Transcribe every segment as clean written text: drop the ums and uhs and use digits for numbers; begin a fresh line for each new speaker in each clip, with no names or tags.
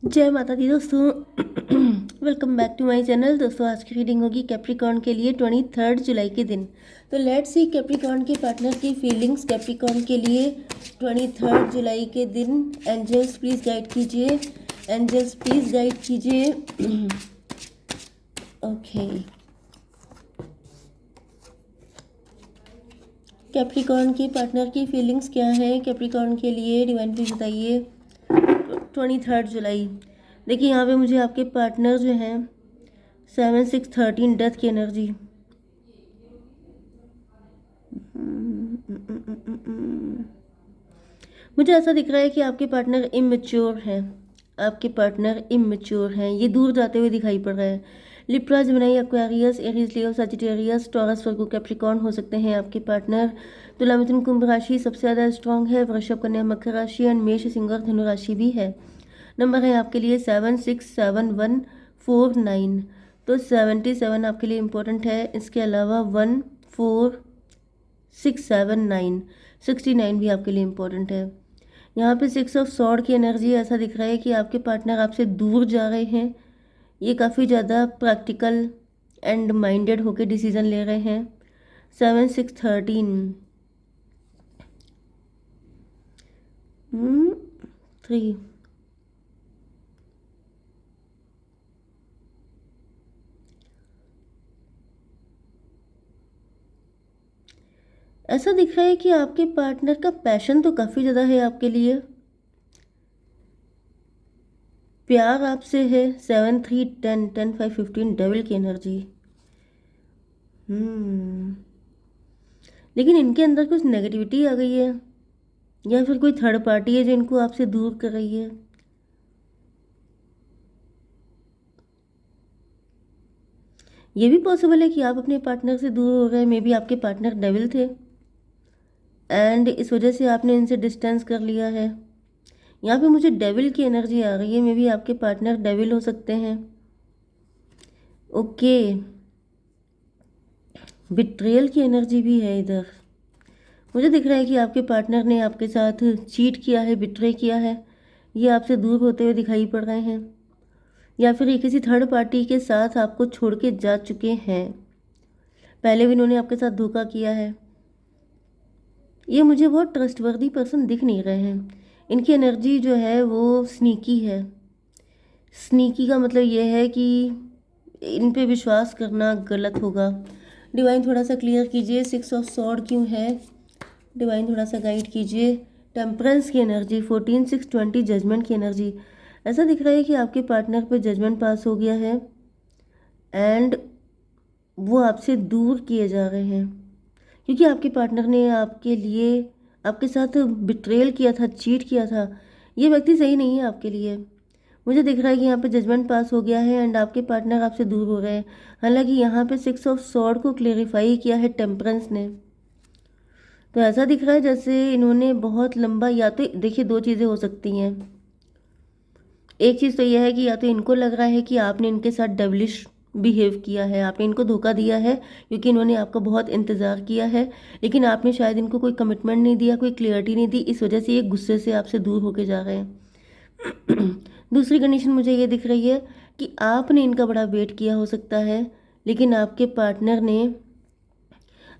जय माता दी दोस्तों। Welcome back to my channel. दोस्तों आज की रीडिंग होगी कैप्रिकॉर्न के लिए 23 जुलाई के दिन। तो लेट्स सी कैप्रिकॉर्न के पार्टनर की फीलिंग्स कैप्रिकॉर्न के लिए 23 जुलाई के दिन। एंजल्स प्लीज़ गाइड कीजिए, एंजल्स प्लीज़ गाइड कीजिए। ओके, कैप्रिकॉर्न के पार्टनर की फीलिंग्स क्या है कैप्रिकॉर्न के लिए, डिवाइन प्लीज बताइए। 23 जुलाई, देखिए यहाँ पे मुझे आपके पार्टनर जो हैं 7 6 13 डेथ की एनर्जी। मुझे ऐसा दिख रहा है कि आपके पार्टनर इमेच्योर हैं, आपके पार्टनर इमेच्योर हैं, ये दूर जाते हुए दिखाई पड़ रहा है। लिब्रा, जेमिनी, एक्वेरियस, एरीज, लियो, सजिटेरियस, टॉरस, वर्गो, कैप्रिकॉर्न हो सकते हैं आपके पार्टनर। तुला, मिथुन, कुंभ राशि सबसे ज़्यादा स्ट्रांग है। वृषभ, कन्या, मकर राशि एंड मेष, सिंह और धनु राशि भी है। नंबर है आपके लिए 767149, तो 77 आपके लिए इम्पोर्टेंट है। इसके अलावा 14679, 69 भी आपके लिए इम्पोर्टेंट है। यहाँ पे 6 ऑफ सॉर्ड की एनर्जी, ऐसा दिख रहा है कि आपके पार्टनर आपसे दूर जा रहे हैं। ये काफ़ी ज़्यादा प्रैक्टिकल एंड माइंडेड होके डिसीजन ले रहे हैं। 7 6 13 3, ऐसा दिख रहा है कि आपके पार्टनर का पैशन तो काफ़ी ज़्यादा है आपके लिए, प्यार आपसे है। 7 3 10 10 5 15 डेविल की एनर्जी। लेकिन इनके अंदर कुछ नेगेटिविटी आ गई है, या फिर कोई थर्ड पार्टी है जो इनको आपसे दूर कर रही है। ये भी पॉसिबल है कि आप अपने पार्टनर से दूर हो गए। मे बी आपके पार्टनर डेविल थे एंड इस वजह से आपने इनसे डिस्टेंस कर लिया है। यहाँ पे मुझे डेविल की एनर्जी आ रही है, मे बी आपके पार्टनर डेविल हो सकते हैं। ओके, बिट्रेयल की एनर्जी भी है इधर। मुझे दिख रहा है कि आपके पार्टनर ने आपके साथ चीट किया है, बिट्रे किया है। ये आपसे दूर होते हुए दिखाई पड़ रहे हैं, या फिर ये किसी थर्ड पार्टी के साथ आपको छोड़ के जा चुके हैं। पहले भी इन्होंने आपके साथ धोखा किया है। ये मुझे बहुत ट्रस्टवर्दी पर्सन दिख नहीं रहे हैं। इनकी एनर्जी जो है वो स्नीकी है। स्नीकी का मतलब ये है कि इन पे विश्वास करना गलत होगा। डिवाइन थोड़ा सा क्लियर कीजिए, 6 ऑफ सॉर्ड क्यों है। डिवाइन थोड़ा सा गाइड कीजिए। टेम्परेंस की एनर्जी, 14 6 20 जजमेंट की एनर्जी। ऐसा दिख रहा है कि आपके पार्टनर पे जजमेंट पास हो गया है एंड वो आपसे दूर किए जा रहे हैं, क्योंकि आपके पार्टनर ने आपके लिए आपके साथ बिट्रेल किया था, चीट किया था। ये व्यक्ति सही नहीं है आपके लिए। मुझे दिख रहा है कि यहाँ पे जजमेंट पास हो गया है एंड आपके पार्टनर आपसे दूर हो गए हैं। हालांकि यहाँ पे 6 ऑफ सॉर्ड को क्लेरिफाई किया है टेम्परेंस ने। तो ऐसा दिख रहा है जैसे इन्होंने बहुत लंबा, या तो देखिए दो चीज़ें हो सकती हैं। एक चीज़ तो यह है कि या तो इनको लग रहा है कि आपने इनके साथ डेविलिश बिहेव किया है, आपने इनको धोखा दिया है, क्योंकि इन्होंने आपका बहुत इंतज़ार किया है, लेकिन आपने शायद इनको कोई कमिटमेंट नहीं दिया, कोई क्लियरिटी नहीं दी, इस वजह से ये गुस्से से आपसे दूर होके जा रहे हैं। दूसरी कंडीशन मुझे ये दिख रही है कि आपने इनका बड़ा वेट किया हो सकता है, लेकिन आपके पार्टनर ने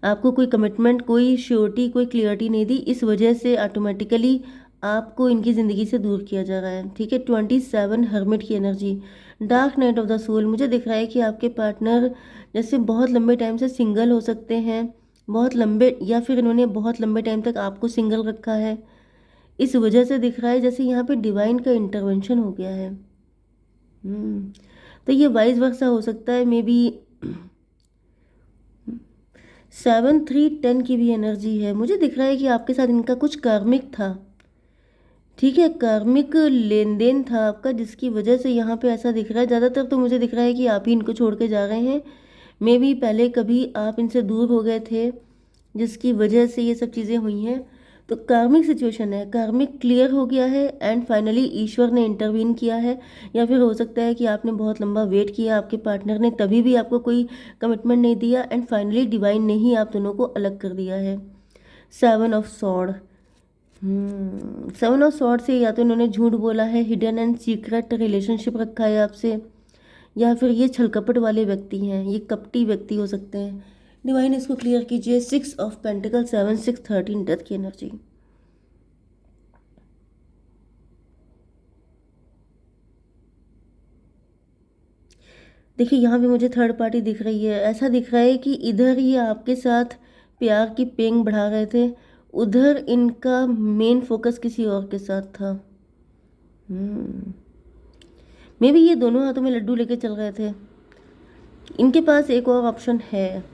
आपको कोई कमिटमेंट, कोई श्योरिटी, कोई क्लियरिटी नहीं दी, इस वजह से ऑटोमेटिकली आपको इनकी ज़िंदगी से दूर किया जा रहा है। ठीक है, 27 हर्मिट की energy, dark night of the soul. मुझे दिख रहा है कि आपके पार्टनर जैसे बहुत लंबे टाइम से सिंगल हो सकते हैं, बहुत लंबे, या फिर इन्होंने बहुत लंबे टाइम तक आपको सिंगल रखा है। इस वजह से दिख रहा है जैसे यहाँ पे डिवाइन का इंटरवेंशन हो गया है। तो ये वाइस वर्सा हो सकता है। मे बी 7 3 10 की भी एनर्जी है। मुझे दिख रहा है कि आपके साथ इनका कुछ कार्मिक था। ठीक है, कार्मिक लेन देन था आपका, जिसकी वजह से यहाँ पे ऐसा दिख रहा है। ज़्यादातर तो मुझे दिख रहा है कि आप ही इनको छोड़ के जा रहे हैं। मे बी पहले कभी आप इनसे दूर हो गए थे, जिसकी वजह से ये सब चीज़ें हुई हैं। तो कार्मिक सिचुएशन है, कार्मिक क्लियर हो गया है एंड फाइनली ईश्वर ने इंटरवीन किया है। या फिर हो सकता है कि आपने बहुत लंबा वेट किया, आपके पार्टनर ने तभी भी आपको कोई कमिटमेंट नहीं दिया एंड फाइनली डिवाइन ने ही आप दोनों को अलग कर दिया है। 7 of sword. Seven of sword से या तो इन्होंने झूठ बोला है, हिडन एंड सीक्रेट रिलेशनशिप रखा है आपसे, या फिर ये छलकपट वाले व्यक्ति हैं, ये कपटी व्यक्ति हो सकते हैं। डिवाइन इसको क्लियर कीजिए। 6 ऑफ पेंटिकल, 7 6 13 डेथ की एनर्जी। देखिए यहाँ पे मुझे थर्ड पार्टी दिख रही है। ऐसा दिख रहा है कि इधर ये आपके साथ प्यार की पेंग बढ़ा रहे थे, उधर इनका मेन फोकस किसी और के साथ था। मे बी ये दोनों हाथों में लड्डू लेके चल रहे थे। इनके पास एक और ऑप्शन है,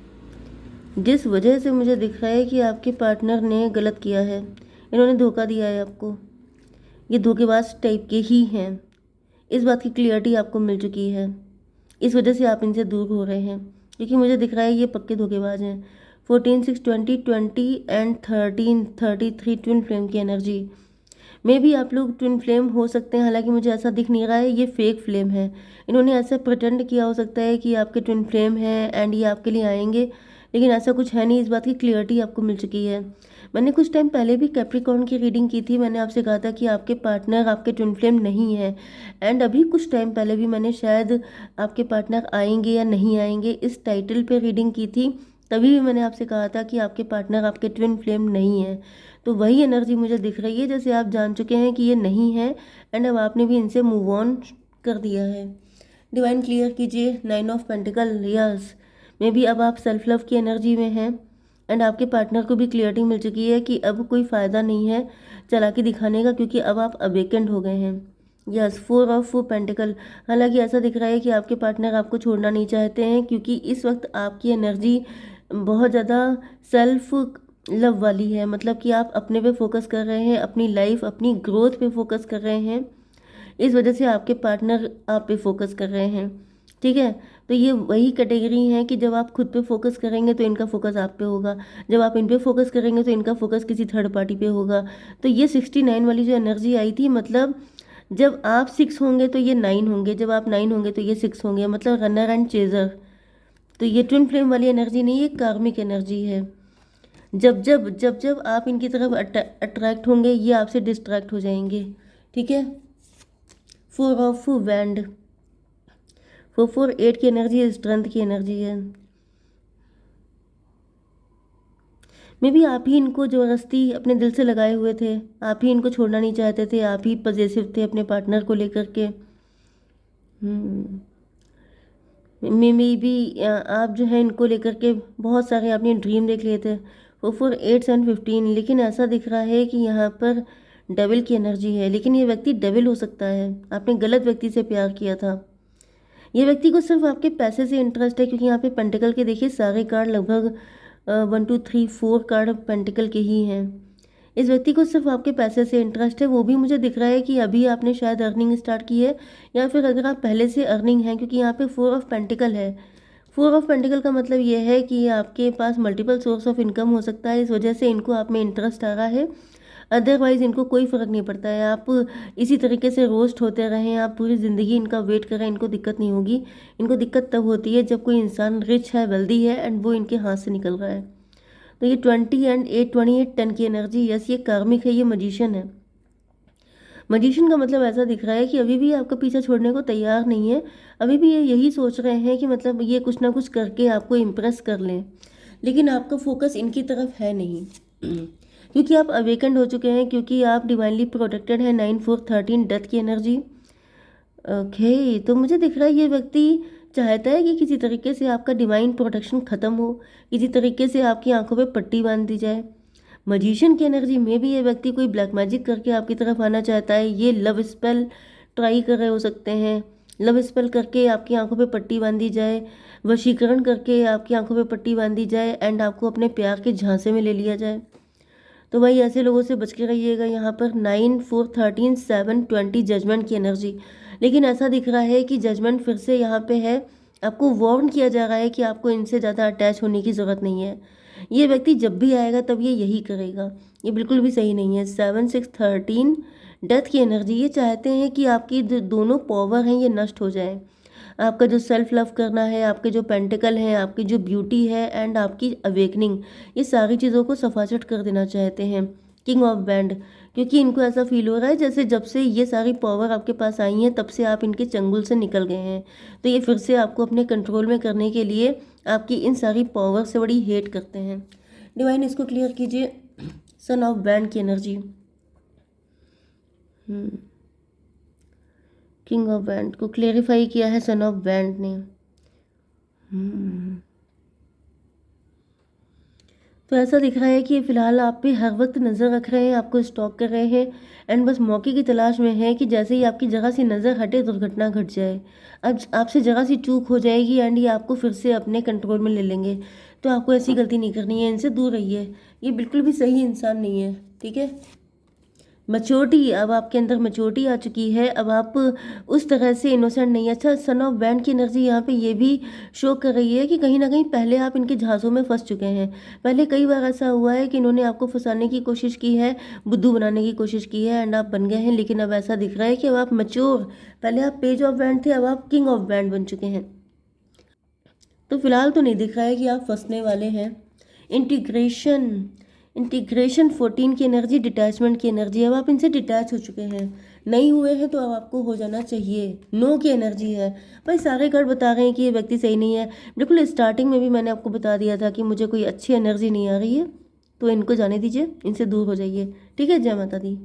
जिस वजह से मुझे दिख रहा है कि आपके पार्टनर ने गलत किया है, इन्होंने धोखा दिया है आपको। ये धोखेबाज टाइप के ही हैं, इस बात की क्लियरिटी आपको मिल चुकी है, इस वजह से आप इनसे दूर हो रहे हैं, क्योंकि मुझे दिख रहा है ये पक्के धोखेबाज हैं। 14 6 20 20 एंड 13 33 ट्विन फ्लेम की एनर्जी। मे भी आप लोग ट्विन फ्लेम हो सकते हैं, हालांकि मुझे ऐसा दिख नहीं रहा है, ये फेक फ्लेम है। इन्होंने ऐसा प्रिटेंड किया हो सकता है कि आपके ट्विन फ्लेम हैं एंड ये आपके लिए आएंगे, लेकिन ऐसा कुछ है नहीं। इस बात की क्लियरिटी आपको मिल चुकी है। मैंने कुछ टाइम पहले भी कैप्रिकॉर्न की रीडिंग की थी, मैंने आपसे कहा था कि आपके पार्टनर आपके ट्विन फ्लेम नहीं है। एंड अभी कुछ टाइम पहले भी मैंने शायद आपके पार्टनर आएंगे या नहीं आएंगे इस टाइटल पे रीडिंग की थी, तभी भी मैंने आपसे कहा था कि आपके पार्टनर आपके ट्विन फ्लेम नहीं है। तो वही एनर्जी मुझे दिख रही है, जैसे आप जान चुके हैं कि ये नहीं है एंड अब आपने भी इनसे मूव ऑन कर दिया है। डिवाइन क्लियर कीजिए। 9 of pentacle, yes may be अब आप सेल्फ लव की एनर्जी में हैं एंड आपके पार्टनर को भी क्लियरिटी मिल चुकी है कि अब कोई फ़ायदा नहीं है चालाकी दिखाने का, क्योंकि अब आप अवेकेंड हो गए हैं। Yes 4 of pentacle. हालांकि ऐसा दिख रहा है कि आपके पार्टनर आपको छोड़ना नहीं चाहते हैं, क्योंकि इस वक्त आपकी एनर्जी बहुत ज़्यादा सेल्फ लव वाली है, मतलब कि आप अपने पे फोकस कर रहे हैं, अपनी लाइफ अपनी ग्रोथ पे फोकस कर रहे हैं, इस वजह से आपके पार्टनर आप पे फोकस कर रहे हैं। ठीक है, तो ये वही कैटेगरी है कि जब आप खुद पे फोकस करेंगे तो इनका फोकस आप पे होगा, जब आप इन पे फोकस करेंगे तो इनका फोकस किसी थर्ड पार्टी पे होगा। तो ये 69 वाली जो एनर्जी आई थी, मतलब जब आप 6 होंगे तो ये 9 होंगे, जब आप 9 होंगे तो ये 6 होंगे, मतलब रनर एंड चेजर। तो ये ट्विन फ्लेम वाली एनर्जी नहीं, ये कार्मिक एनर्जी है। जब जब जब जब आप इनकी तरफ अट्रैक्ट होंगे, ये आपसे डिस्ट्रैक्ट हो जाएंगे। ठीक है, 4 ऑफ वैंड, 4 4 8 की एनर्जी स्ट्रेंथ की एनर्जी है। मे बी आप ही इनको ज़बरदस्ती अपने दिल से लगाए हुए थे, आप ही इनको छोड़ना नहीं चाहते थे, आप ही पजेसिव थे अपने पार्टनर को लेकर के। मे भी आप जो है इनको लेकर के बहुत सारे आपने ड्रीम देख लिए थे। 4 4 8 7 15, लेकिन ऐसा दिख रहा है कि यहाँ पर डेविल की एनर्जी है, लेकिन ये व्यक्ति डेविल हो सकता है, आपने गलत व्यक्ति से प्यार किया था। ये व्यक्ति को सिर्फ आपके पैसे से इंटरेस्ट है, क्योंकि यहाँ पे पेंटिकल के देखिए सारे कार्ड लगभग 1 2 3 4 कार्ड पेंटिकल के ही हैं। इस व्यक्ति को सिर्फ आपके पैसे से इंटरेस्ट है, वो भी मुझे दिख रहा है कि अभी आपने शायद अर्निंग स्टार्ट की है, या फिर अगर आप पहले से अर्निंग है, क्योंकि यहाँ पे 4 ऑफ पेंटिकल है। 4 ऑफ पेंटिकल का मतलब ये है कि आपके पास मल्टीपल सोर्स ऑफ इनकम हो सकता है, इस वजह से इनको आप में इंटरेस्ट आ रहा है। अदरवाइज़ इनको कोई फ़र्क नहीं पड़ता है, आप इसी तरीके से रोस्ट होते रहें, आप पूरी ज़िंदगी इनका वेट करें, इनको दिक्कत नहीं होगी। इनको दिक्कत तब होती है जब कोई इंसान रिच है, वेल्दी है एंड वो इनके हाथ से निकल रहा है। तो ये 20 एंड 8 28 10 की एनर्जी, यस ये कार्मिक है, ये मजिशियन है। मजिशियन का मतलब ऐसा दिख रहा है कि अभी भी आपका पीछा छोड़ने को तैयार नहीं है, अभी भी ये यही सोच रहे हैं कि मतलब ये कुछ ना कुछ करके आपको इम्प्रेस कर लें, लेकिन आपका फोकस इनकी तरफ है नहीं। क्योंकि आप अवेकेंड हो चुके हैं, क्योंकि आप डिवाइनली प्रोटेक्टेड हैं। 9 4 13 डेथ की एनर्जी। ओके, तो मुझे दिख रहा है ये व्यक्ति चाहता है कि किसी तरीके से आपका डिवाइन प्रोटेक्शन ख़त्म हो, किसी तरीके से आपकी आंखों पे पट्टी बांध दी जाए। मजिशियन की एनर्जी में भी ये व्यक्ति कोई ब्लैक मैजिक करके आपकी तरफ आना चाहता है, ये लव स्पेल ट्राई कर रहे हो सकते हैं। लव स्पेल करके आपकी आंखों पे पट्टी बांधी जाए, वशीकरण करके आपकी आंखों पे पट्टी बांधी जाए एंड आपको अपने प्यार के झांसे में ले लिया जाए। तो भाई ऐसे लोगों से बच के रहिएगा। यहाँ पर 9 4 13 7 20 जजमेंट की एनर्जी, लेकिन ऐसा दिख रहा है कि जजमेंट फिर से यहाँ पे है, आपको वार्न किया जा रहा है कि आपको इनसे ज़्यादा अटैच होने की ज़रूरत नहीं है। ये व्यक्ति जब भी आएगा तब ये यही करेगा, ये बिल्कुल भी सही नहीं है। 7 6 13 डेथ की एनर्जी, ये चाहते हैं कि आपकी दोनों पावर हैं ये नष्ट हो जाए। आपका जो सेल्फ लव करना है, आपके जो पेंटिकल हैं, आपकी जो ब्यूटी है एंड आपकी अवेकनिंग, ये सारी चीज़ों को सफाचट कर देना चाहते हैं। किंग ऑफ बैंड, क्योंकि इनको ऐसा फील हो रहा है जैसे जब से ये सारी पावर आपके पास आई हैं तब से आप इनके चंगुल से निकल गए हैं। तो ये फिर से आपको अपने कंट्रोल में करने के लिए आपकी इन सारी पावर से बड़ी हेट करते हैं। डिवाइन इसको क्लियर कीजिए। सन ऑफ बैंड की एनर्जी, किंग ऑफ बैंड को क्लेरिफाई किया है सन ऑफ बैंड ने। तो ऐसा दिख रहा है कि फ़िलहाल आप पे हर वक्त नज़र रख रहे हैं, आपको स्टॉक कर रहे हैं एंड बस मौके की तलाश में है कि जैसे ही आपकी जगह सी नज़र हटे दुर्घटना घट जाए। अब आपसे जगह सी चूक हो जाएगी एंड ये आपको फिर से अपने कंट्रोल में ले लेंगे। तो आपको ऐसी गलती नहीं करनी है, इनसे दूर रहिए। ये बिल्कुल भी सही इंसान नहीं है, ठीक है। मैच्योरिटी, अब आपके अंदर मैच्योरिटी आ चुकी है। अब आप उस तरह से इनोसेंट नहीं है। अच्छा, सन ऑफ बैंड की एनर्जी यहाँ पे ये भी शो कर रही है कि कहीं ना कहीं पहले आप इनके झांसों में फंस चुके हैं। पहले कई बार ऐसा हुआ है कि इन्होंने आपको फंसाने की कोशिश की है, बुद्धू बनाने की कोशिश की है एंड आप बन गए हैं। लेकिन अब ऐसा दिख रहा है कि अब आप मैच्योर, पहले आप पेज ऑफ बैंड थे, अब आप किंग ऑफ बैंड बन चुके हैं। तो फिलहाल तो नहीं दिख रहा है कि आप फंसने वाले हैं। इंटीग्रेशन, इंटीग्रेशन 14 की एनर्जी, डिटैचमेंट की एनर्जी। अब आप इनसे डिटैच हो चुके हैं, नहीं हुए हैं तो अब आपको हो जाना चाहिए। नो की एनर्जी है। भाई सारे कार्ड बता रहे हैं कि ये व्यक्ति सही नहीं है। बिल्कुल स्टार्टिंग में भी मैंने आपको बता दिया था कि मुझे कोई अच्छी एनर्जी नहीं आ रही है, तो इनको जाने दीजिए, इनसे दूर हो जाइए। ठीक है, जय माता दी।